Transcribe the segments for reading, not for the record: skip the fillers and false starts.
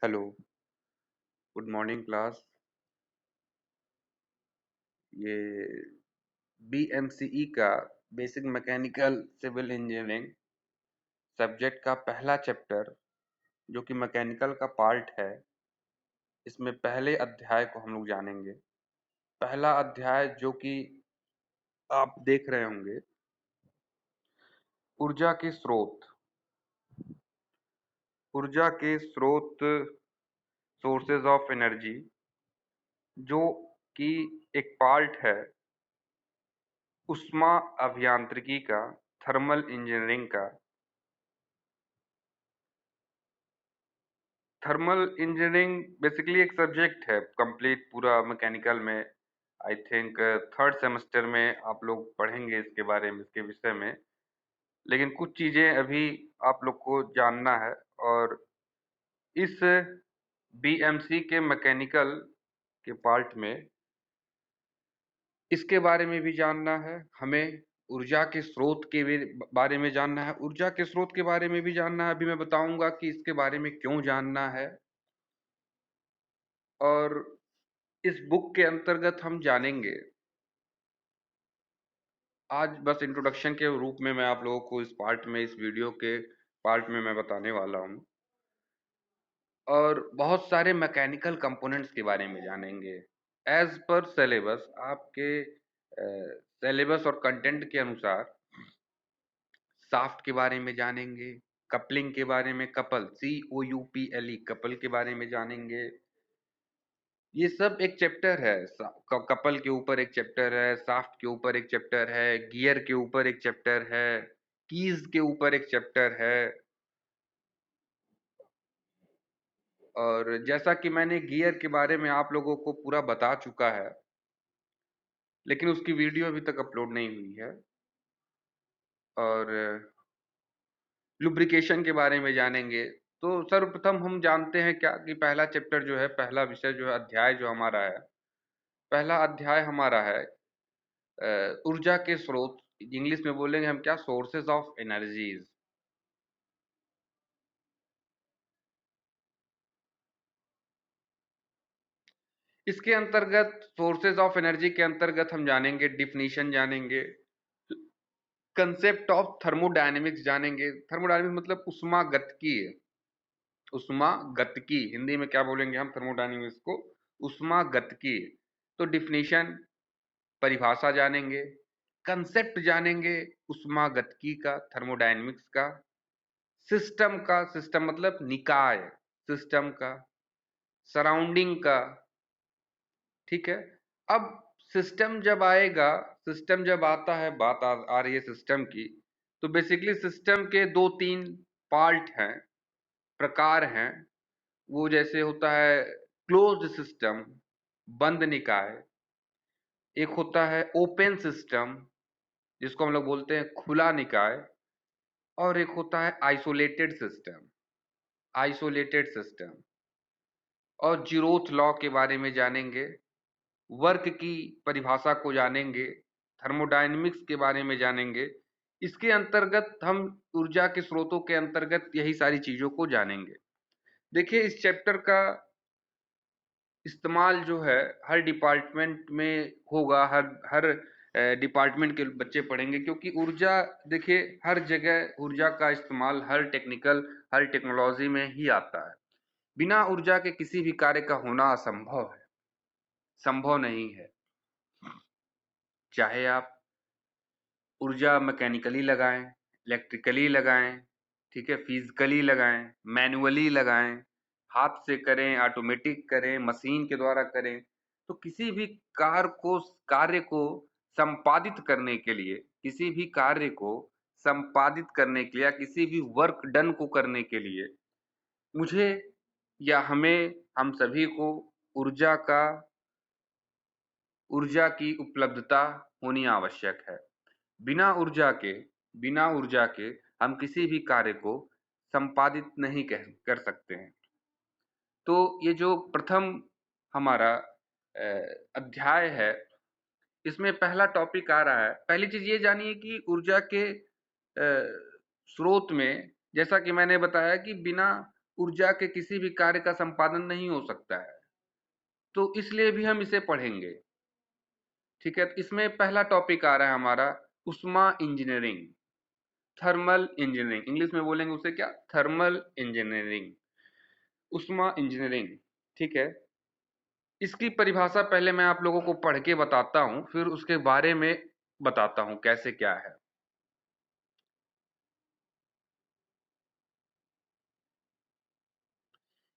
Hello, good morning class. ये BMCE का basic mechanical civil engineering subject का पहला चैप्टर जो कि मैकेनिकल का पार्ट है, इसमें पहले अध्याय को हम लोग जानेंगे। पहला अध्याय जो कि आप देख रहे होंगे, ऊर्जा के स्रोत। ऊर्जा के स्रोत, सोर्सेज ऑफ एनर्जी, जो कि एक पार्ट है उष्मा अभियांत्रिकी का, थर्मल इंजीनियरिंग का। थर्मल इंजीनियरिंग बेसिकली एक सब्जेक्ट है कंप्लीट पूरा मैकेनिकल में। आई थिंक थर्ड सेमेस्टर में आप लोग पढ़ेंगे इसके बारे में, इसके विषय में। लेकिन कुछ चीज़ें अभी आप लोग को जानना है, और इस बीएमसी के मैकेनिकल के पार्ट में इसके बारे में भी जानना है हमें। ऊर्जा के स्रोत के बारे में जानना है, ऊर्जा के स्रोत के बारे में भी जानना है। अभी मैं बताऊंगा कि इसके बारे में क्यों जानना है। और इस बुक के अंतर्गत हम जानेंगे, आज बस इंट्रोडक्शन के रूप में मैं आप लोगों को इस पार्ट में, इस वीडियो के पार्ट में मैं बताने वाला हूँ। और बहुत सारे मैकेनिकल कंपोनेंट्स के बारे में जानेंगे एज पर सिलेबस। आपके सिलेबस और कंटेंट के अनुसार शाफ्ट के बारे में जानेंगे, कपलिंग के बारे में, कपल COUPLE कपल के बारे में जानेंगे। ये सब एक चैप्टर है। कपल के ऊपर एक चैप्टर है, शाफ्ट के ऊपर एक चैप्टर है, गियर के ऊपर एक चैप्टर है, कीज के ऊपर एक चैप्टर है। और जैसा कि मैंने गियर के बारे में आप लोगों को पूरा बता चुका है, लेकिन उसकी वीडियो अभी तक अपलोड नहीं हुई है। और लुब्रिकेशन के बारे में जानेंगे। तो सर्वप्रथम हम जानते हैं क्या कि पहला चैप्टर जो है, पहला विषय जो है, अध्याय जो हमारा है, पहला अध्याय हमारा है ऊर्जा के स्रोत। इंग्लिश में बोलेंगे हम क्या, सोर्सेज ऑफ एनर्जीज। इसके अंतर्गत, सोर्सेज ऑफ एनर्जी के अंतर्गत हम जानेंगे, डिफिनीशन जानेंगे, कंसेप्ट ऑफ थर्मोडायनेमिक्स जानेंगे। थर्मोडायनेमिक्स मतलब उष्मागतिकी। उष्मागतिकी हिंदी में क्या बोलेंगे हम थर्मोडायनेमिक्स को, उष्मागतिकी। तो डिफिनीशन, परिभाषा जानेंगे, कंसेप्ट जानेंगे उष्मागतिकी का, थर्मोडायनेमिक्स का, सिस्टम का, सिस्टम मतलब निकाय, सिस्टम का, सराउंडिंग का। ठीक है। अब सिस्टम जब आएगा, सिस्टम जब आता है, बात आ रही है सिस्टम की, तो बेसिकली सिस्टम के दो तीन पार्ट हैं, प्रकार हैं। वो जैसे होता है क्लोज्ड सिस्टम, बंद निकाय। एक होता है ओपन सिस्टम, जिसको हम लोग बोलते हैं खुला निकाय। और एक होता है आइसोलेटेड सिस्टम, आइसोलेटेड सिस्टम। और जीरोथ लॉ के बारे में जानेंगे, वर्क की परिभाषा को जानेंगे, थर्मोडायनेमिक्स के बारे में जानेंगे। इसके अंतर्गत हम ऊर्जा के स्रोतों के अंतर्गत यही सारी चीजों को जानेंगे। देखिए, इस चैप्टर का इस्तेमाल जो है हर डिपार्टमेंट में होगा, हर हर डिपार्टमेंट के बच्चे पढ़ेंगे, क्योंकि ऊर्जा, देखिए हर जगह ऊर्जा का इस्तेमाल हर टेक्निकल, हर टेक्नोलॉजी में ही आता है। बिना ऊर्जा के किसी भी कार्य का होना असंभव है, संभव नहीं है। चाहे आप ऊर्जा मैकेनिकली लगाएं, इलेक्ट्रिकली लगाएं, ठीक है, फिजिकली लगाएं, मैनुअली लगाएं, हाथ से करें, ऑटोमेटिक करें, मशीन के द्वारा करें, तो किसी भी कार्य को संपादित करने के लिए, किसी भी कार्य को संपादित करने के लिए, या किसी भी वर्क डन को करने के लिए, मुझे या हमें, हम सभी को ऊर्जा का, ऊर्जा की उपलब्धता होनी आवश्यक है। बिना ऊर्जा के, बिना ऊर्जा के हम किसी भी कार्य को संपादित नहीं कर सकते हैं। तो ये जो प्रथम हमारा अध्याय है, इसमें पहला टॉपिक आ रहा है। पहली चीज ये जानिए कि ऊर्जा के स्रोत में, जैसा कि मैंने बताया कि बिना ऊर्जा के किसी भी कार्य का संपादन नहीं हो सकता है, तो इसलिए भी हम इसे पढ़ेंगे। ठीक है, तो इसमें पहला टॉपिक आ रहा है हमारा उष्मा इंजीनियरिंग, थर्मल इंजीनियरिंग। इंग्लिश में बोलेंगे उसे क्या, थर्मल इंजीनियरिंग, उष्मा इंजीनियरिंग। ठीक है, इसकी परिभाषा पहले मैं आप लोगों को पढ़ के बताता हूं, फिर उसके बारे में बताता हूं कैसे क्या है।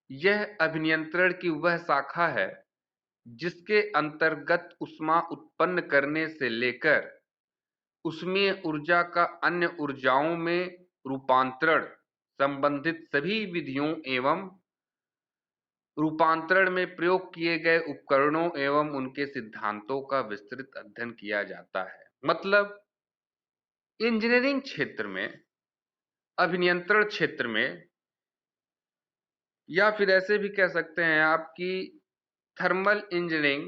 यह अभियंत्रण की वह शाखा है जिसके अंतर्गत ऊष्मा उत्पन्न करने से लेकर ऊष्मीय ऊर्जा का अन्य ऊर्जाओं में रूपांतरण संबंधित सभी विधियों एवं रूपांतरण में प्रयोग किए गए उपकरणों एवं उनके सिद्धांतों का विस्तृत अध्ययन किया जाता है। मतलब इंजीनियरिंग क्षेत्र में, अभियंत्रण क्षेत्र में, या फिर ऐसे भी कह सकते हैं आपकी थर्मल इंजीनियरिंग,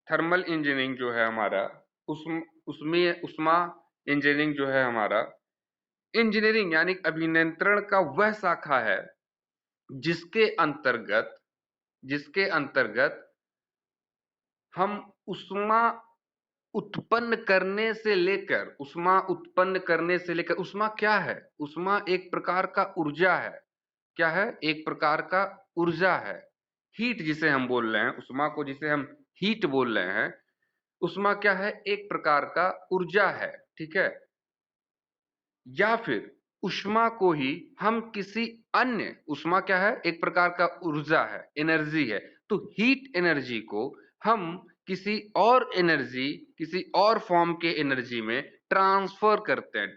थर्मल इंजीनियरिंग जो है हमारा, उसमें उष्मा इंजीनियरिंग जो है हमारा, इंजीनियरिंग यानी अभियंत्रण का वह शाखा है जिसके अंतर्गत हम ऊष्मा उत्पन्न करने से लेकर, ऊष्मा क्या है, ऊष्मा एक प्रकार का ऊर्जा है। क्या है, एक प्रकार का ऊर्जा है। हीट जिसे हम बोल रहे हैं, उष्मा को जिसे हम हीट बोल रहे हैं, उष्मा क्या है, एक प्रकार का ऊर्जा है। ठीक है, या फिर उष्मा को ही हम किसी अन्य, उष्मा क्या है, एक प्रकार का ऊर्जा है, एनर्जी है, तो हीट एनर्जी को हम किसी और एनर्जी, किसी और फॉर्म के एनर्जी में ट्रांसफर करते हैं,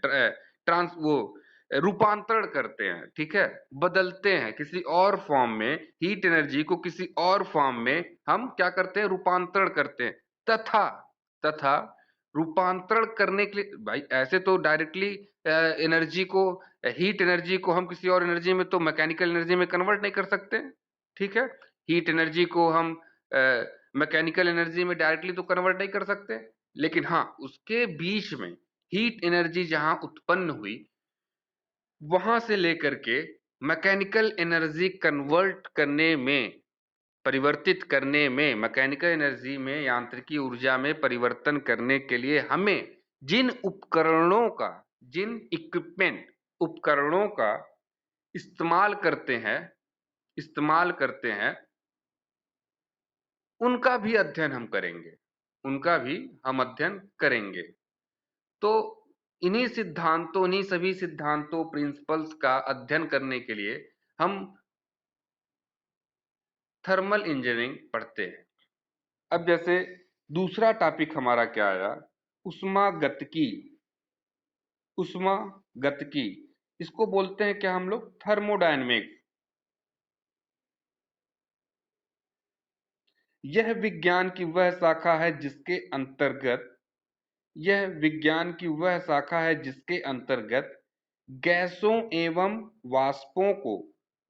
रूपांतरण करते हैं। ठीक है, बदलते हैं, किसी और फॉर्म में हीट एनर्जी को किसी और फॉर्म में हम क्या करते हैं, रूपांतरण करते हैं। तथा तथा रूपांतरण करने के लिए, भाई ऐसे तो डायरेक्टली एनर्जी को, हीट एनर्जी को हम किसी और एनर्जी में तो मैकेनिकल एनर्जी में कन्वर्ट नहीं कर सकते। ठीक है, हीट एनर्जी को हम मैकेनिकल एनर्जी में डायरेक्टली तो कन्वर्ट नहीं कर सकते, लेकिन हाँ, उसके बीच में हीट एनर्जी जहां उत्पन्न हुई, वहां से लेकर के मैकेनिकल एनर्जी कन्वर्ट करने में, परिवर्तित करने में, मैकेनिकल एनर्जी में, यांत्रिकी ऊर्जा में परिवर्तन करने के लिए हमें जिन उपकरणों का, जिन इक्विपमेंट, उपकरणों का इस्तेमाल करते हैं, उनका भी अध्ययन हम करेंगे, उनका भी हम अध्ययन करेंगे। तो इन्हीं सभी सिद्धांतों, प्रिंसिपल्स का अध्ययन करने के लिए हम थर्मल इंजीनियरिंग पढ़ते हैं। अब जैसे दूसरा टॉपिक हमारा क्या आया, उष्मागतिकी। उष्मागतिकी, इसको बोलते हैं क्या हम लोग, थर्मोडायनेमिक्स। यह विज्ञान की वह शाखा है जिसके अंतर्गत गैसों एवं वाष्पों को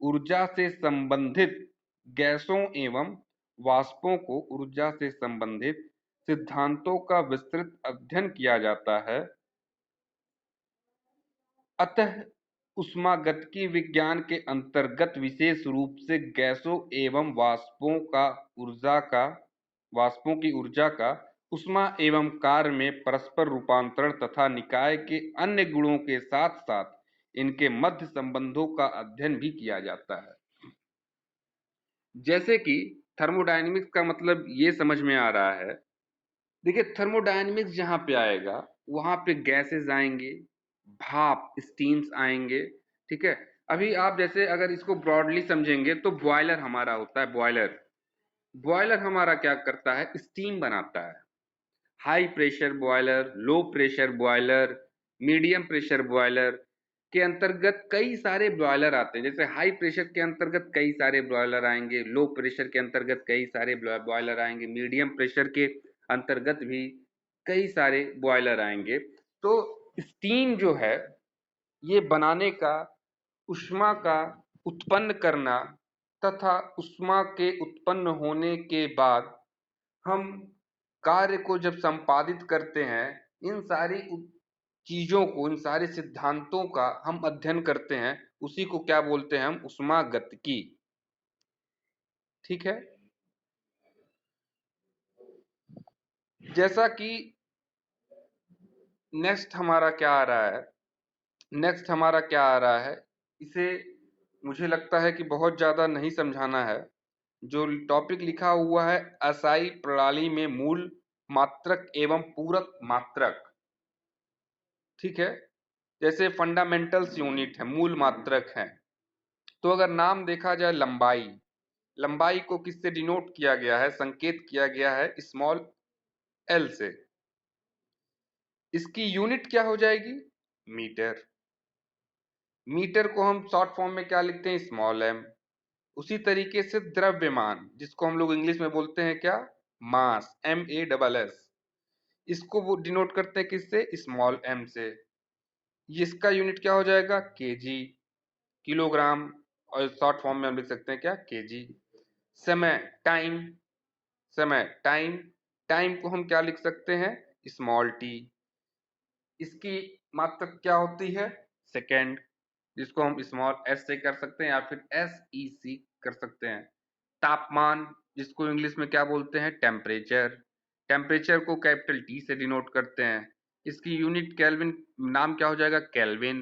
ऊर्जा से संबंधित गैसों एवं वाष्पों को ऊर्जा से संबंधित सिद्धांतों का विस्तृत अध्ययन किया जाता है। अतः ऊष्मागतिकी विज्ञान के अंतर्गत विशेष रूप से गैसों एवं वाष्पों की ऊर्जा का ऊष्मा एवं कार्य में परस्पर रूपांतरण तथा निकाय के अन्य गुणों के साथ साथ इनके मध्य संबंधों का अध्ययन भी किया जाता है। जैसे कि थर्मोडायनेमिक्स का मतलब ये समझ में आ रहा है, देखिए थर्मोडायनेमिक्स जहां पे आएगा वहां पे गैसेस आएंगे, भाप, स्टीम्स आएंगे। ठीक है, अभी आप जैसे अगर इसको ब्रॉडली समझेंगे तो बॉयलर हमारा होता है, बॉयलर हमारा क्या करता है, स्टीम बनाता है। High pressure boiler, low pressure boiler, medium pressure boiler के अंतर्गत कई सारे बॉयलर आते हैं। जैसे हाई प्रेशर के अंतर्गत कई सारे बॉयलर आएंगे, लो प्रेशर के अंतर्गत कई सारे बॉयलर आएंगे, मीडियम प्रेशर के अंतर्गत भी कई सारे बॉयलर आएंगे। तो स्टीम जो है, ये बनाने का, ऊष्मा का उत्पन्न करना, तथा ऊष्मा के उत्पन्न होने के बाद हम कार्य को जब संपादित करते हैं, इन सारी चीजों को, इन सारे सिद्धांतों का हम अध्ययन करते हैं, उसी को क्या बोलते हैं हम? ऊष्मागतिकी। ठीक है। जैसा कि नेक्स्ट हमारा क्या आ रहा है, नेक्स्ट हमारा क्या आ रहा है, इसे मुझे लगता है कि बहुत ज्यादा नहीं समझाना है। जो टॉपिक लिखा हुआ है, असाई प्रणाली में मूल मात्रक एवं पूरक मात्रक। ठीक है। जैसे फंडामेंटल्स यूनिट है, मूल मात्रक है। तो अगर नाम देखा जाए लंबाई, लंबाई को किससे डिनोट किया गया है, संकेत किया गया है स्मॉल एल से। इसकी यूनिट क्या हो जाएगी? मीटर। मीटर को हम शॉर्ट फॉर्म में क्या लिखते हैं? Small M. उसी तरीके से द्रव्यमान, जिसको हम लोग इंग्लिश में बोलते हैं क्या? मास, MASS। इसको वो डिनोट करते हैं किससे? स्मॉल एम से। इसका यूनिट क्या हो जाएगा? KG, kilogram. और शॉर्ट फॉर्म में हम लिख सकते हैं क्या? केजी। समय, टाइम, समय, टाइम, टाइम को हम क्या लिख सकते हैं? Small T. इसकी मात्रक क्या होती है? सेकेंड, जिसको हम स्मॉल एस से कर सकते हैं या फिर SEC कर सकते हैं। तापमान, जिसको इंग्लिश में क्या बोलते हैं? टेम्परेचर। टेम्परेचर को कैपिटल T से डिनोट करते हैं। इसकी यूनिट केल्विन, नाम क्या हो जाएगा? केल्विन,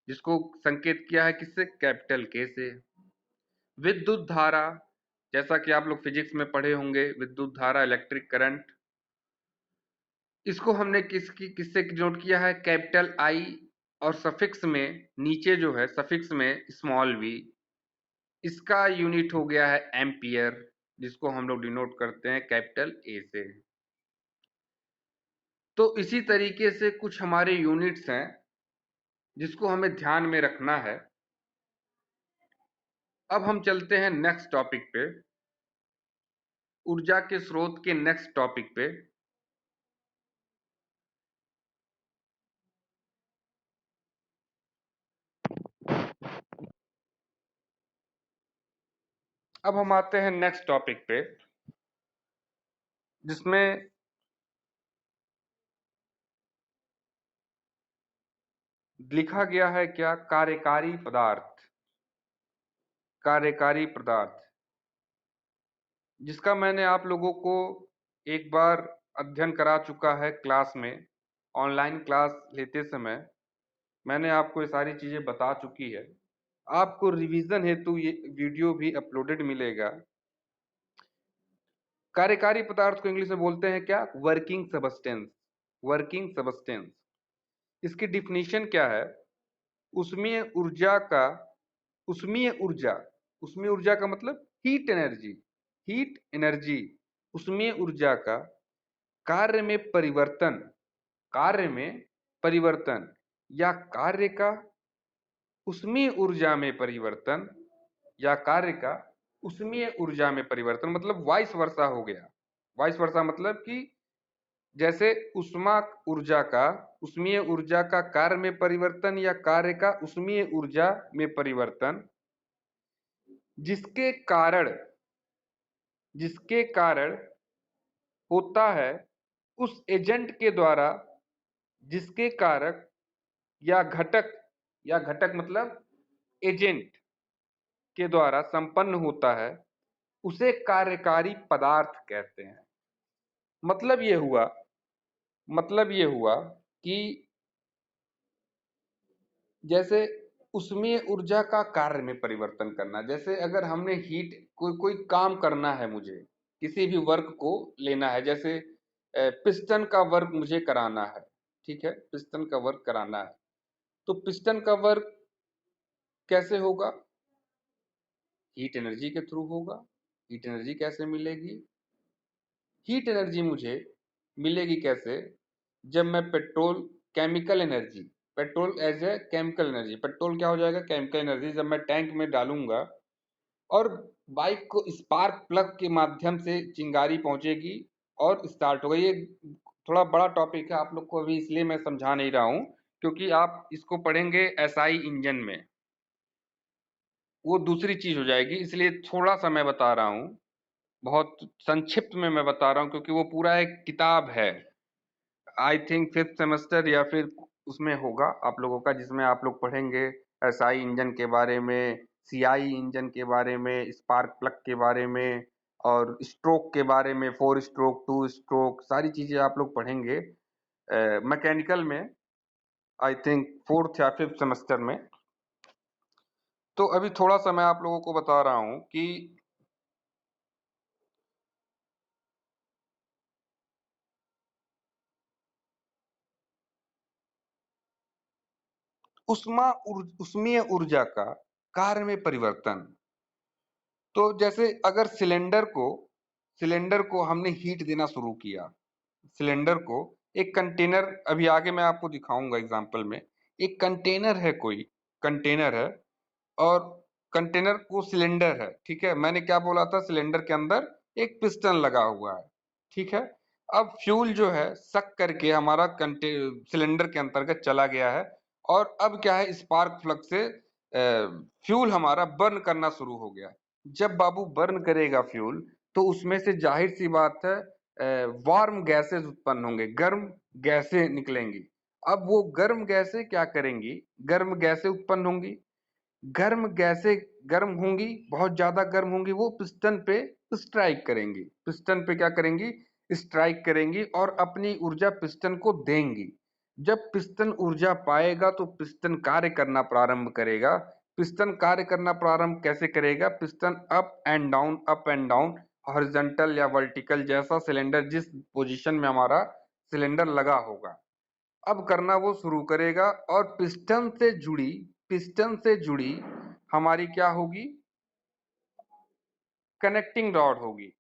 जिसको संकेत किया है किससे? कैपिटल K से। विद्युत धारा, जैसा कि आप लोग फिजिक्स में पढ़े होंगे, विद्युत धारा, इलेक्ट्रिक करंट, इसको हमने किससे डिनोट किया है? कैपिटल I, और सफिक्स में नीचे जो है सफिक्स में स्मॉल v। इसका यूनिट हो गया है एम्पियर, जिसको हम लोग डिनोट करते हैं कैपिटल A से। तो इसी तरीके से कुछ हमारे यूनिट्स हैं जिसको हमें ध्यान में रखना है। अब हम चलते हैं नेक्स्ट टॉपिक पे, ऊर्जा के स्रोत के नेक्स्ट टॉपिक पे। अब हम आते हैं नेक्स्ट टॉपिक पे, जिसमें लिखा गया है क्या? कार्यकारी पदार्थ। कार्यकारी पदार्थ, जिसका मैंने आप लोगों को एक बार अध्ययन करा चुका है क्लास में। ऑनलाइन क्लास लेते समय मैंने आपको ये सारी चीजें बता चुकी है। आपको रिवीजन हेतु ये वीडियो भी अपलोडेड मिलेगा। कार्यकारी पदार्थ को इंग्लिश में बोलते हैं क्या? Working substance. Working substance. इसकी डिफिनीशन क्या है? उष्मीय ऊर्जा का, उष्मीय ऊर्जा, उष्मीय ऊर्जा का मतलब हीट एनर्जी, हीट एनर्जी, उष्मीय ऊर्जा का कार्य में परिवर्तन, कार्य में परिवर्तन, या कार्य का उष्मीय ऊर्जा में परिवर्तन, या कार्य का उष्मीय ऊर्जा में परिवर्तन, मतलब वाइस वर्सा हो गया। वाइस वर्सा मतलब कि जैसे उष्मा ऊर्जा का उष्मीय ऊर्जा का कार्य में परिवर्तन या कार्य का उष्मीय ऊर्जा में परिवर्तन, जिसके कारण, जिसके कारण होता है उस एजेंट के द्वारा, जिसके कारक या घटक, या घटक मतलब एजेंट के द्वारा संपन्न होता है, उसे कार्यकारी पदार्थ कहते हैं। मतलब ये हुआ, मतलब ये हुआ कि जैसे उष्मीय ऊर्जा का कार्य में परिवर्तन करना, जैसे अगर हमने हीट, कोई कोई काम करना है, मुझे किसी भी वर्क को लेना है, जैसे पिस्टन का वर्क मुझे कराना है। ठीक है, पिस्टन का वर्क कराना है, तो पिस्टन का वर्क कैसे होगा? हीट एनर्जी के थ्रू होगा। हीट एनर्जी कैसे मिलेगी? हीट एनर्जी मुझे मिलेगी कैसे? जब मैं petrol, chemical energy, petrol as a chemical energy, petrol क्या हो जाएगा? Chemical energy. जब मैं टैंक में डालूंगा और बाइक को स्पार्क प्लग के माध्यम से चिंगारी पहुंचेगी और स्टार्ट होगा। ये थोड़ा बड़ा टॉपिक है आप लोग को, अभी इसलिए मैं समझा नहीं रहा हूं, क्योंकि आप इसको पढ़ेंगे एसआई इंजन में, वो दूसरी चीज हो जाएगी, इसलिए थोड़ा सा मैं बता रहा हूँ। बहुत संक्षिप्त में मैं बता रहा हूँ, क्योंकि वो पूरा एक किताब है। आई थिंक फिफ्थ सेमेस्टर या फिर उसमें होगा आप लोगों का, जिसमें आप लोग पढ़ेंगे एसआई इंजन के बारे में, सीआई इंजन के बारे में, स्पार्क प्लग के बारे में और स्ट्रोक के बारे में, 4 स्ट्रोक, 2 स्ट्रोक, सारी चीज़ें आप लोग पढ़ेंगे मैकेनिकल में, आई थिंक 4th या 5th सेमेस्टर में। तो अभी थोड़ा-सा मैं आप लोगों को बता रहा हूँ कि ऊष्मीय ऊर्जा का कार्य में परिवर्तन। तो जैसे अगर सिलेंडर को हमने हीट देना शुरू किया, सिलेंडर को एक कंटेनर, अभी आगे मैं आपको दिखाऊंगा एग्जांपल में, एक कंटेनर है, कोई कंटेनर है और कंटेनर को सिलेंडर है, ठीक है, मैंने क्या बोला था, सिलेंडर के अंदर एक पिस्टन लगा हुआ है, ठीक है। अब फ्यूल जो है सक करके हमारा सिलेंडर के अंतर्गत चला गया है और अब क्या है, स्पार्क प्लग से फ्यूल हमारा बर्न करना शुरू हो गया। जब बाबू बर्न करेगा फ्यूल, तो उसमें से जाहिर सी बात है वार्म गैसेस उत्पन्न होंगे, गर्म गैसें निकलेंगी। अब वो गर्म गैसें क्या करेंगी, गर्म गैसें उत्पन्न होंगी, गर्म गैसें गर्म होंगी, बहुत ज्यादा गर्म होंगी, वो पिस्टन पे स्ट्राइक करेंगी, पिस्टन पे क्या करेंगी, स्ट्राइक करेंगी और अपनी ऊर्जा पिस्टन को देंगी। जब पिस्टन ऊर्जा पाएगा तो पिस्टन कार्य करना प्रारंभ करेगा। पिस्टन कार्य करना प्रारंभ कैसे करेगा, piston up and down, horizontal या वर्टिकल, जैसा सिलेंडर जिस पोजीशन में हमारा सिलेंडर लगा होगा, अब करना वो शुरू करेगा और पिस्टन से जुड़ी हमारी क्या होगी, कनेक्टिंग रॉड होगी,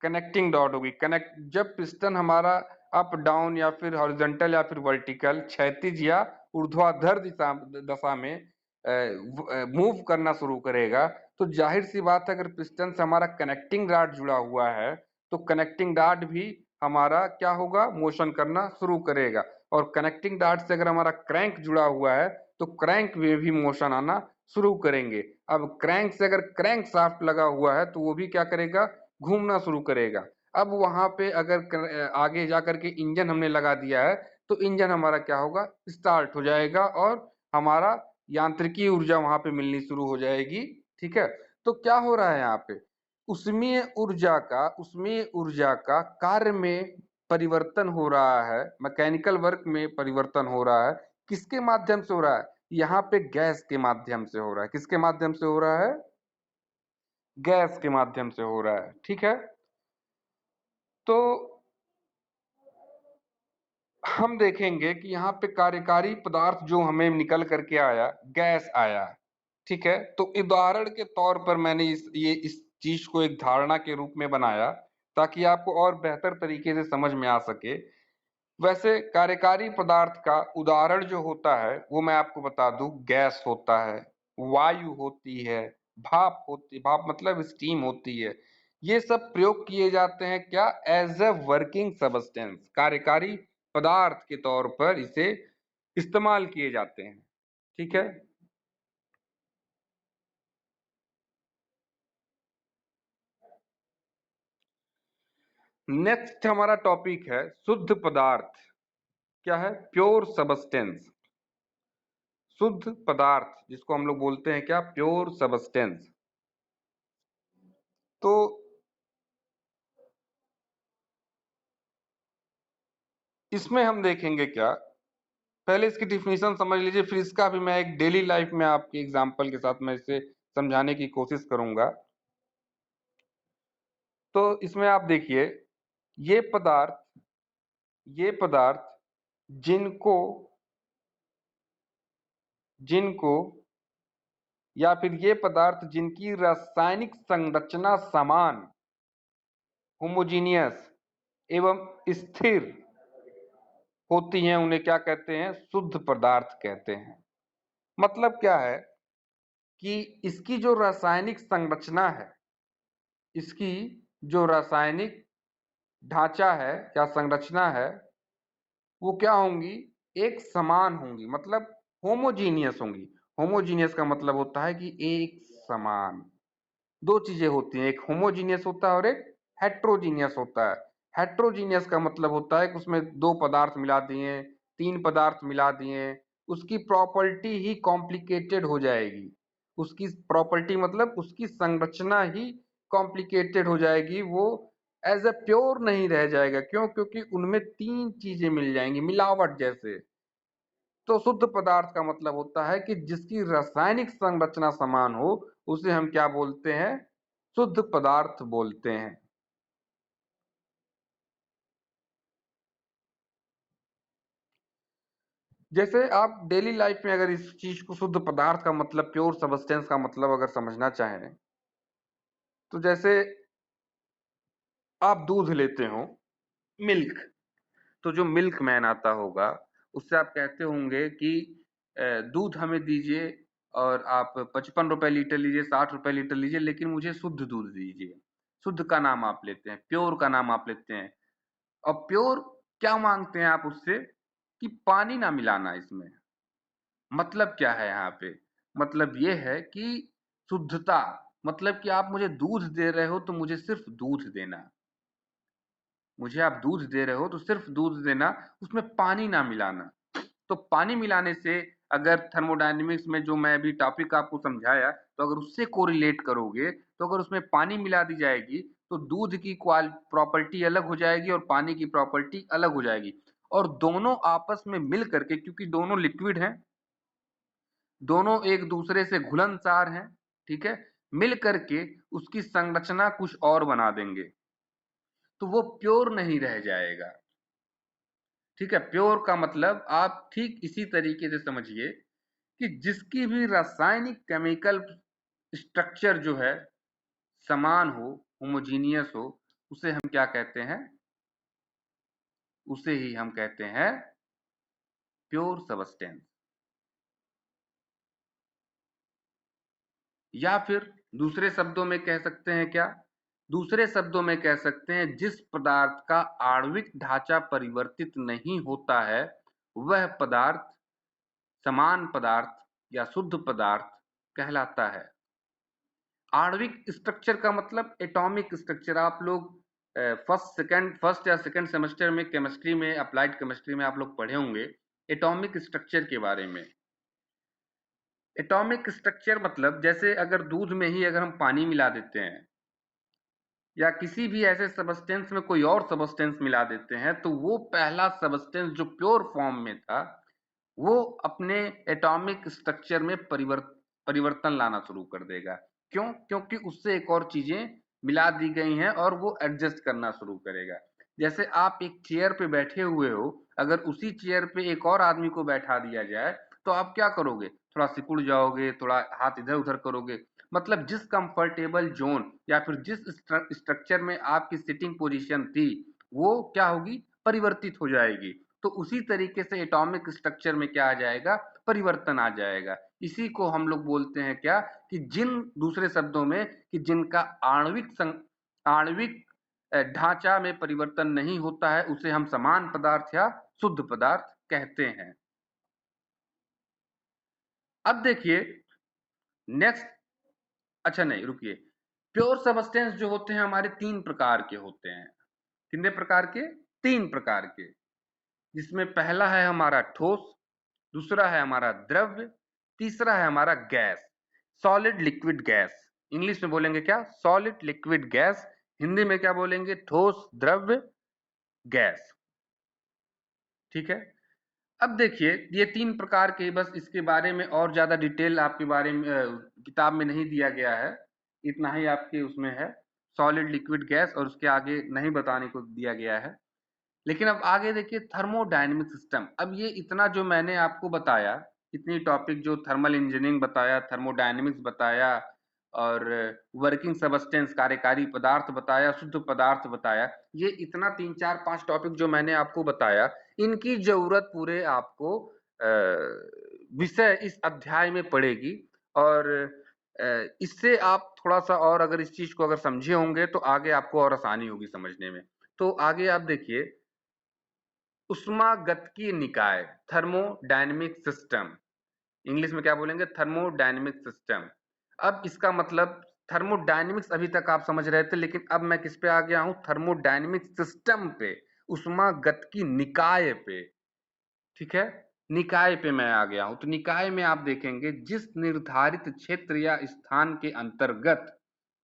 कनेक्टिंग डॉट होगी। कनेक्ट जब पिस्टन हमारा अप डाउन या फिर हॉरिजॉन्टल या फिर वर्टिकल, क्षैतिज या ऊर्ध्वाधर दिशा दशा में मूव करना शुरू करेगा, तो जाहिर सी बात है अगर पिस्टन से हमारा कनेक्टिंग रॉड जुड़ा हुआ है तो कनेक्टिंग रॉड भी हमारा क्या होगा, मोशन करना शुरू करेगा। और कनेक्टिंग रॉड से अगर हमारा क्रैंक जुड़ा हुआ है तो क्रैंक में भी मोशन आना शुरू करेंगे। अब क्रैंक से अगर क्रैंक शाफ्ट लगा हुआ है तो वो भी क्या करेगा, घूमना शुरू करेगा। अब वहां पे अगर आगे जाकर के इंजन हमने लगा दिया है तो इंजन हमारा क्या होगा, स्टार्ट हो जाएगा और हमारा यांत्रिकी ऊर्जा वहां पे मिलनी शुरू हो जाएगी, ठीक है। तो क्या हो रहा है यहाँ पे, उसमें ऊर्जा का कार्य में परिवर्तन हो रहा है, मैकेनिकल वर्क में परिवर्तन हो रहा है। किसके माध्यम से हो रहा है, यहाँ पे गैस के माध्यम से हो रहा है। किसके माध्यम से हो रहा है, गैस के माध्यम से हो रहा है, ठीक है। तो हम देखेंगे कि यहाँ पे कार्यकारी पदार्थ जो हमें निकल करके आया, गैस आया, ठीक है। तो उदाहरण के तौर पर मैंने इस चीज को एक धारणा के रूप में बनाया ताकि आपको और बेहतर तरीके से समझ में आ सके। वैसे कार्यकारी पदार्थ का उदाहरण जो होता है वो मैं आपको बता दूं, गैस होता है, वायु होती है, भाप मतलब स्टीम होती है। ये सब प्रयोग किए जाते हैं क्या, एज ए वर्किंग सबस्टेंस, कार्यकारी पदार्थ के तौर पर इसे इस्तेमाल किए जाते हैं, ठीक है। नेक्स्ट हमारा टॉपिक है शुद्ध पदार्थ। क्या है, प्योर सबस्टेंस, शुद्ध पदार्थ जिसको हम लोग बोलते हैं क्या, प्योर सबस्टेंस। तो इसमें हम देखेंगे क्या, पहले इसकी डिफिनीशन समझ लीजिए, फिर इसका भी मैं एक डेली लाइफ में आपके एग्जांपल के साथ मैं इसे समझाने की कोशिश करूंगा। तो इसमें आप देखिए, ये पदार्थ ये पदार्थ जिनको जिनको या फिर ये पदार्थ जिनकी रासायनिक संरचना समान, होमोजीनियस एवं स्थिर होती हैं, उन्हें क्या कहते हैं, शुद्ध पदार्थ कहते हैं। मतलब क्या है कि इसकी जो रासायनिक संरचना है, इसकी जो रासायनिक ढांचा है या संरचना है, वो क्या होंगी, एक समान होंगी, मतलब होमोजीनियस होंगी। होमोजीनियस का मतलब होता है कि एक समान। दो चीजें होती हैं, एक होमोजीनियस होता है और एक हेट्रोजीनियस होता है। हेट्रोजीनियस का मतलब होता है कि उसमें दो पदार्थ मिला दिए, तीन पदार्थ मिला दिए, उसकी प्रॉपर्टी ही कॉम्प्लिकेटेड हो जाएगी। उसकी प्रॉपर्टी मतलब उसकी संरचना ही कॉम्प्लिकेटेड हो जाएगी, वो एज ए प्योर नहीं रह जाएगा। क्यों? क्योंकि उनमें तीन चीजें मिल जाएंगी मिलावट जैसे। तो शुद्ध पदार्थ का मतलब होता है कि जिसकी रासायनिक संरचना समान हो, उसे हम क्या बोलते हैं? शुद्ध पदार्थ बोलते हैं। जैसे आप डेली लाइफ में अगर इस चीज को शुद्ध पदार्थ का मतलब, प्योर सबस्टेंस का मतलब अगर समझना चाहें, तो जैसे आप दूध लेते हो, मिल्क, तो जो मिल्क मैन आता होगा उससे आप कहते होंगे कि दूध हमें दीजिए और आप 55 रुपए लीटर लीजिए, 60 रुपए लीटर लीजिए, लेकिन मुझे शुद्ध दूध दीजिए। शुद्ध का नाम आप लेते हैं, प्योर का नाम आप लेते हैं। और प्योर क्या मांगते हैं आप उससे? कि पानी ना मिलाना इसमें। मतलब क्या है यहाँ पे? मतलब ये है कि शुद्धता, मतलब कि आप मुझे दूध दे रहे हो तो मुझे सिर्फ दूध देना। मुझे आप दूध दे रहे हो तो सिर्फ दूध देना, उसमें पानी ना मिलाना। तो पानी मिलाने से अगर थर्मोडायनेमिक्स में जो मैं अभी टॉपिक आपको समझाया, तो अगर उससे कोरिलेट करोगे, तो अगर उसमें पानी मिला दी जाएगी तो दूध की क्वाल प्रॉपर्टी अलग हो जाएगी और पानी की प्रॉपर्टी अलग हो जाएगी। और दोनों आपस में मिल करके, क्योंकि दोनों लिक्विड हैं, दोनों एक दूसरे से घुलनसार हैं, ठीक है, मिल करके उसकी संरचना कुछ और बना देंगे, तो वो प्योर नहीं रह जाएगा। ठीक है, प्योर का मतलब आप ठीक इसी तरीके से समझिए कि जिसकी भी रासायनिक केमिकल स्ट्रक्चर जो है समान हो, होमोजीनियस हो, उसे हम क्या कहते हैं? उसे ही हम कहते हैं प्योर सबस्टेंस। या फिर दूसरे शब्दों में कह सकते हैं क्या? दूसरे शब्दों में कह सकते हैं जिस पदार्थ का आणविक ढांचा परिवर्तित नहीं होता है, वह पदार्थ समान पदार्थ या शुद्ध पदार्थ कहलाता है। आणविक स्ट्रक्चर का मतलब एटॉमिक स्ट्रक्चर। आप लोग फर्स्ट या सेकंड सेमेस्टर में केमिस्ट्री में, अप्लाइड केमिस्ट्री में आप लोग पढ़े होंगे एटॉमिक स्ट्रक्चर के बारे में। एटॉमिक स्ट्रक्चर मतलब जैसे अगर दूध में ही अगर हम पानी मिला देते हैं या किसी भी ऐसे सबस्टेंस में कोई और सबस्टेंस मिला देते हैं, तो वो पहला सबस्टेंस जो प्योर फॉर्म में था, वो अपने एटॉमिक स्ट्रक्चर में परिवर्तन लाना शुरू कर देगा। क्यों? क्योंकि उससे एक और चीजें मिला दी गई हैं और वो एडजस्ट करना शुरू करेगा। जैसे आप एक चेयर पे बैठे हुए हो, अगर उसी चेयर पे एक और आदमी को बैठा दिया जाए, तो आप क्या करोगे? थोड़ा सिकुड़ जाओगे, थोड़ा हाथ इधर उधर करोगे। मतलब जिस कंफर्टेबल जोन या फिर जिस स्ट्रक्चर में आपकी सिटिंग पोजीशन थी, वो क्या होगी? परिवर्तित हो जाएगी। तो उसी तरीके से एटॉमिक स्ट्रक्चर में क्या आ जाएगा? परिवर्तन आ जाएगा। इसी को हम लोग बोलते हैं क्या? कि जिन, दूसरे शब्दों में, कि जिनका आणविक ढांचा में परिवर्तन नहीं होता है, उसे हम समान पदार्थ या शुद्ध पदार्थ कहते हैं। अब देखिए नेक्स्ट, अच्छा नहीं रुकिए, प्योर सबस्टेंस जो होते हैं हमारे तीन प्रकार के होते हैं। कितने प्रकार के? तीन प्रकार के। जिसमें पहला है हमारा ठोस, दूसरा है हमारा द्रव्य, तीसरा है हमारा gas. Solid liquid gas, English में बोलेंगे क्या? Solid liquid gas. हिंदी में क्या बोलेंगे? ठोस, द्रव्य, गैस। ठीक है। अब देखिए ये तीन प्रकार के, बस इसके बारे में और ज्यादा डिटेल आपके बारे में किताब में नहीं दिया गया है, इतना ही आपके उसमें है, सॉलिड लिक्विड गैस, और उसके आगे नहीं बताने को दिया गया है। लेकिन अब आगे देखिए थर्मोडायनेमिक सिस्टम। अब ये इतना जो मैंने आपको बताया, इतनी टॉपिक जो थर्मल इंजीनियरिंग बताया, थर्मोडायनेमिक्स बताया, और वर्किंग सबस्टेंस कार्यकारी पदार्थ बताया, शुद्ध पदार्थ बताया, ये इतना 3 4 5 टॉपिक जो मैंने आपको बताया, इनकी जरूरत पूरे आपको विषय इस अध्याय में पड़ेगी। और इससे आप थोड़ा सा और अगर इस चीज को अगर समझे होंगे तो आगे आपको और आसानी होगी समझने में। तो आगे आप देखिए उष्मागतिकीय निकाय, थर्मोडायनेमिक सिस्टम, इंग्लिश में क्या बोलेंगे? Thermodynamic system. अब इसका मतलब, थर्मोडायनेमिक्स अभी तक आप समझ रहे थे, लेकिन अब मैं किस पे आ गया हूं? थर्मोडायनेमिक सिस्टम पे, उष्मागतिकीय निकाय पे। ठीक है। निकाय पे मैं आ गया हूं, तो निकाय में आप देखेंगे जिस निर्धारित क्षेत्र या स्थान के अंतर्गत,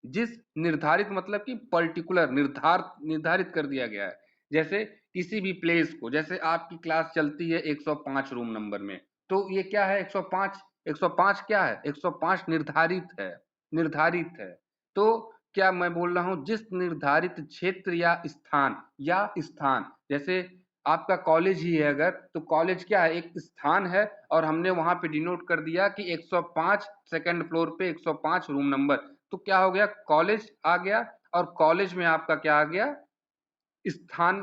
जिस निर्धारित मतलब कि पर्टिकुलर निर्धारित कर दिया गया है। जैसे किसी भी प्लेस को, जैसे आपकी क्लास चलती है 105 रूम नंबर में, तो ये क्या है 105, 105 क्या है 105 निर्धारित है, निर्धारित है। तो क्या मैं बोल रहा हूं जिस निर्धारित क्षेत्र या स्थान, जैसे आपका कॉलेज ही है अगर, तो कॉलेज क्या है एक स्थान है, और हमने वहां पे डिनोट कर दिया कि 105 सेकंड फ्लोर पे 105 रूम नंबर, तो क्या हो गया कॉलेज आ गया, और कॉलेज में आपका क्या आ गया स्थान,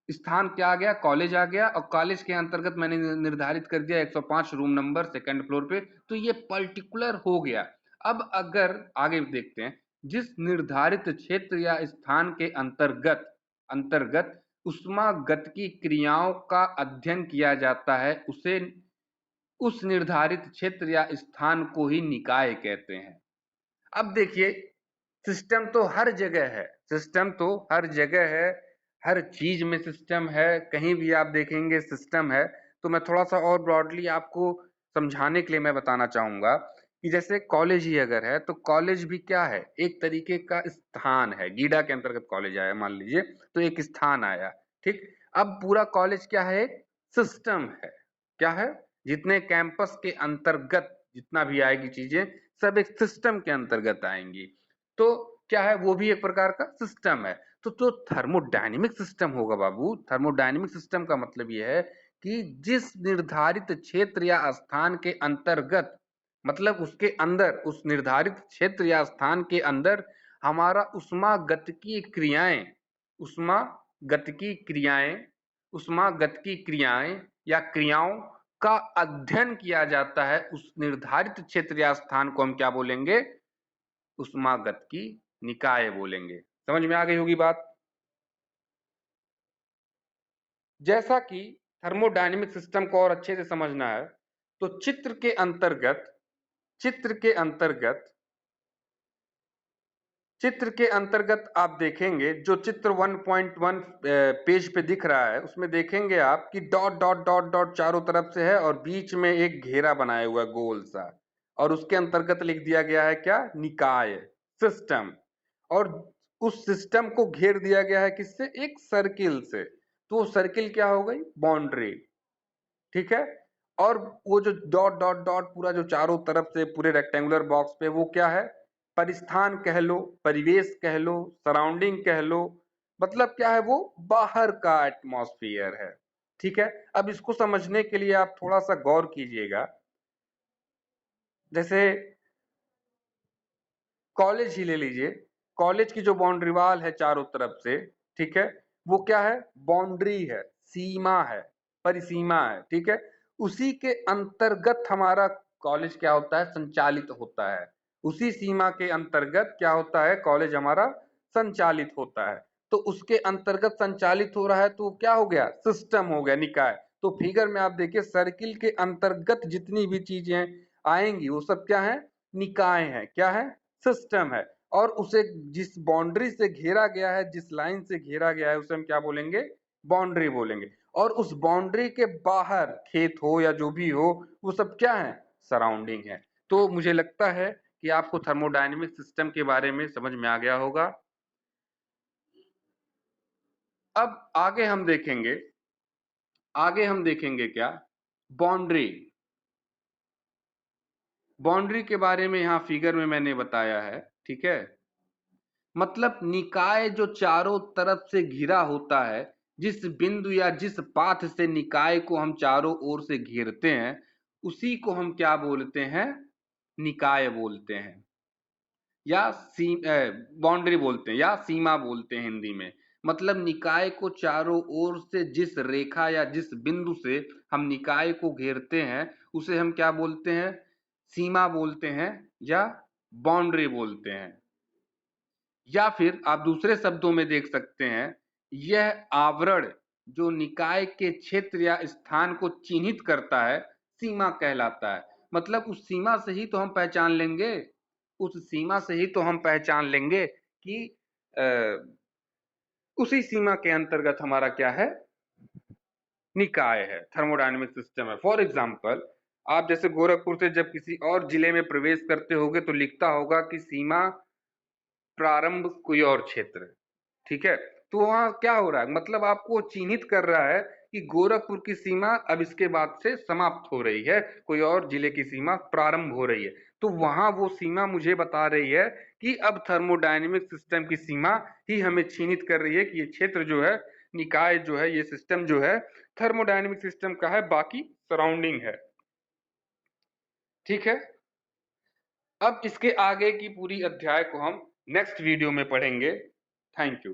स्थान क्या आ गया कॉलेज आ गया, और कॉलेज के अंतर्गत मैंने निर्धारित कर दिया 105 रूम नंबर सेकंड फ्लोर पे, तो ये पर्टिकुलर हो गया। अब अगर आगे देखते हैं, जिस निर्धारित क्षेत्र या स्थान के अंतर्गत अंतर्गत ऊष्मागतिकी क्रियाओं का अध्ययन किया जाता है, उसे उस निर्धारित क्षेत्र या स्थान को ही निकाय कहते हैं। अब देखिए सिस्टम तो हर जगह है, सिस्टम तो हर जगह है, हर चीज में सिस्टम है, कहीं भी आप देखेंगे सिस्टम है। तो मैं थोड़ा सा और ब्रॉडली आपको समझाने के लिए मैं बताना चाहूंगा कि जैसे कॉलेज ही अगर है, तो कॉलेज भी क्या है एक तरीके का स्थान है, गीडा के अंतर्गत कॉलेज आया मान लीजिए, तो एक स्थान आया। ठीक, अब पूरा कॉलेज क्या है एक सिस्टम है, क्या है जितने कैंपस के अंतर्गत जितना भी आएगी चीजें सब एक सिस्टम के अंतर्गत आएंगी। तो क्या है वो भी एक प्रकार का सिस्टम है। तो जो थर्मोडायनेमिक सिस्टम होगा बाबू, थर्मोडायनेमिक सिस्टम का मतलब यह है कि जिस निर्धारित क्षेत्र या स्थान के अंतर्गत, मतलब उसके अंदर, उस निर्धारित क्षेत्र या स्थान के अंदर हमारा उष्मागतिकीय क्रियाएं, उष्मागतिकीय क्रियाएं, उष्मागतिकीय क्रियाएं या क्रियाओं का अध्ययन किया जाता है, उस निर्धारित क्षेत्र या स्थान को हम क्या बोलेंगे उष्मागतिकी निकाय बोलेंगे। समझ में आ गई होगी बात। जैसा कि थर्मोडायनेमिक सिस्टम को और अच्छे से समझना है, तो चित्र के अंतर्गत चित्र के अंतर्गत आप देखेंगे जो चित्र 1.1 पेज पे दिख रहा है, उसमें देखेंगे आप कि डॉट डॉट डॉट डॉट चारों तरफ से है और बीच में एक घेरा बनाया हुआ है गोल सा, और उसके अंतर्गत लिख दिया गया है क्या निकाय, सिस्टम। और उस सिस्टम को घेर दिया गया है किससे एक सर्किल से, तो सर्किल क्या हो गई बाउंड्री। ठीक है, और वो जो डॉट डॉट डॉट पूरा जो चारों तरफ से पूरे रेक्टेंगुलर बॉक्स पे वो क्या है परिस्थान कह लो, परिवेश कह लो, सराउंडिंग कह लो, मतलब क्या है वो बाहर का एटमॉस्फेयर है। ठीक है, अब इसको समझने के लिए आप थोड़ा सा गौर कीजिएगा। जैसे कॉलेज ही ले लीजिए, कॉलेज की जो बाउंड्री वाल है चारों तरफ से, ठीक है, वो क्या है बाउंड्री है, सीमा है, परिसीमा है। ठीक है, उसी के अंतर्गत हमारा कॉलेज क्या होता है संचालित होता है, उसी सीमा के अंतर्गत क्या होता है कॉलेज हमारा संचालित होता है। तो उसके अंतर्गत संचालित हो रहा है तो क्या हो गया सिस्टम हो गया निकाय। तो फिगर में आप देखिए सर्किल के अंतर्गत जितनी भी चीजें आएंगी वो सब क्या है निकाय है, क्या है सिस्टम है। और उसे जिस बाउंड्री से घेरा गया है, जिस लाइन से घेरा गया है उसे हम क्या बोलेंगे बाउंड्री बोलेंगे। और उस बाउंड्री के बाहर खेत हो या जो भी हो वो सब क्या है सराउंडिंग है। तो मुझे लगता है कि आपको थर्मोडायनेमिक सिस्टम के बारे में समझ में आ गया होगा। अब आगे हम देखेंगे क्या बाउंड्री, बाउंड्री के बारे में यहाँ फिगर में मैंने बताया है। ठीक है, मतलब निकाय जो चारों तरफ से घिरा होता है, जिस बिंदु या जिस पाथ से निकाय को हम चारों ओर से घेरते हैं उसी को हम क्या बोलते हैं निकाय बोलते हैं, या बाउंड्री बोलते हैं या सीमा बोलते हैं हिंदी में। मतलब निकाय को चारों ओर से जिस रेखा या जिस बिंदु से हम निकाय को घेरते हैं उसे हम क्या बोलते हैं सीमा बोलते हैं या बाउंड्री बोलते हैं। या फिर आप दूसरे शब्दों में देख सकते हैं यह आवरण जो निकाय के क्षेत्र या स्थान को चिन्हित करता है सीमा कहलाता है। मतलब उस सीमा से ही तो हम पहचान लेंगे, उस सीमा से ही तो हम पहचान लेंगे कि उसी सीमा के अंतर्गत हमारा क्या है निकाय है, थर्मोडायनेमिक सिस्टम है। फॉर एग्जाम्पल, आप जैसे गोरखपुर से जब किसी और जिले में प्रवेश करते होगे तो लिखता होगा कि सीमा प्रारंभ कोई और क्षेत्र, ठीक है। तो वहां क्या हो रहा है, मतलब आपको चिन्हित कर रहा है कि गोरखपुर की सीमा अब इसके बाद से समाप्त हो रही है, कोई और जिले की सीमा प्रारंभ हो रही है। तो वहां वो सीमा मुझे बता रही है कि अब थर्मोडायनेमिक सिस्टम की सीमा ही हमें चिन्हित कर रही है कि ये क्षेत्र जो है, निकाय जो है, ये सिस्टम जो है थर्मोडायनेमिक सिस्टम का है, बाकी सराउंडिंग है, ठीक है। अब इसके आगे की पूरी अध्याय को हम नेक्स्ट वीडियो में पढ़ेंगे। Thank you.